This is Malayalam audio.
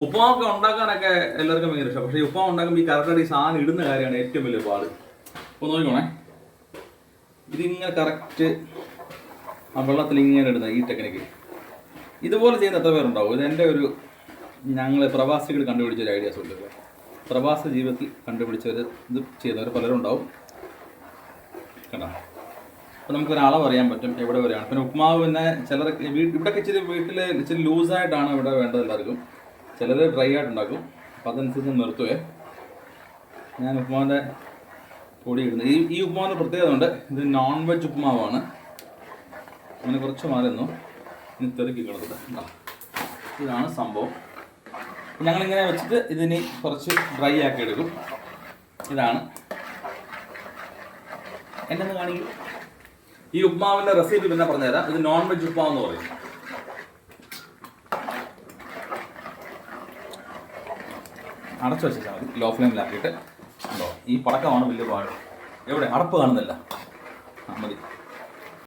ഉപ്പുമാവൊക്കെ ഉണ്ടാക്കാനൊക്കെ എല്ലാവർക്കും ഭയങ്കര ഇഷ്ടം. പക്ഷേ ഈ ഉപ്പുമാവ് ഉണ്ടാക്കുമ്പോൾ ഈ കറക്റ്റായിട്ട് ഈ സാധനം ഇടുന്ന കാര്യമാണ് ഏറ്റവും വലിയ പാട്. അപ്പോൾ നോക്കിക്കോണേ, ഇതിങ്ങനെ കറക്റ്റ് ആ വെള്ളത്തിൽ ഇങ്ങനെ ഇടുന്ന ഈ ടെക്നിക്ക് ഇതുപോലെ ചെയ്യുന്ന എത്ര പേരുണ്ടാവും? ഇതെൻ്റെ ഒരു ഞങ്ങൾ പ്രവാസികൾ കണ്ടുപിടിച്ചൊരു ഐഡിയാസ് ഉണ്ട്. പ്രവാസ ജീവിതത്തിൽ കണ്ടുപിടിച്ചവർ ഇത് ചെയ്യുന്നവർ പലരും ഉണ്ടാവും. കണ്ടോ? അപ്പോൾ നമുക്കൊരു അളവ് അറിയാൻ പറ്റും എവിടെ വരെയാണ്. പിന്നെ ഉപ്പുമാവ് പിന്നെ ചിലർ ഇവിടെയൊക്കെ ഇച്ചിരി വീട്ടിൽ ഇച്ചിരി ലൂസായിട്ടാണ് ഇവിടെ വേണ്ടത് എല്ലാവർക്കും. ചിലർ ഡ്രൈ ആയിട്ടുണ്ടാക്കും. അപ്പോൾ അതനുസരിച്ച് നിർത്തുവേ. ഞാൻ ഉപ്പുമാവിൻ്റെ പൊടി ഇടുന്നത് ഈ ഉപ്പുമാവിൻ്റെ പ്രത്യേകത ഉണ്ട്. ഇത് നോൺ വെജ് ഉപ്പുമാവാണ്. അങ്ങനെ കുറച്ച് മാറുന്നു. ഇനി തെറുക്കി കിടന്നത് ഇതാണ് സംഭവം. ഞങ്ങളിങ്ങനെ വെച്ചിട്ട് ഇതിന് കുറച്ച് ഡ്രൈ ആക്കി എടുക്കും. ഇതാണ് എന്നെ കാണിക്കും. ഈ ഉപ്പുമാവിൻ്റെ റെസിപ്പി പിന്നെ പറഞ്ഞുതരാം. ഇത് നോൺ വെജ് ഉപ്പുമാവെന്ന് പറയും. അടച്ചു വെച്ചാൽ മതി, ലോ ഫ്ലെയിമിലാക്കിയിട്ട്. ഉണ്ടോ? ഈ പടക്കമാണ് വലിയ പാട്. എവിടെ അടപ്പ് കാണുന്നില്ല. മതി.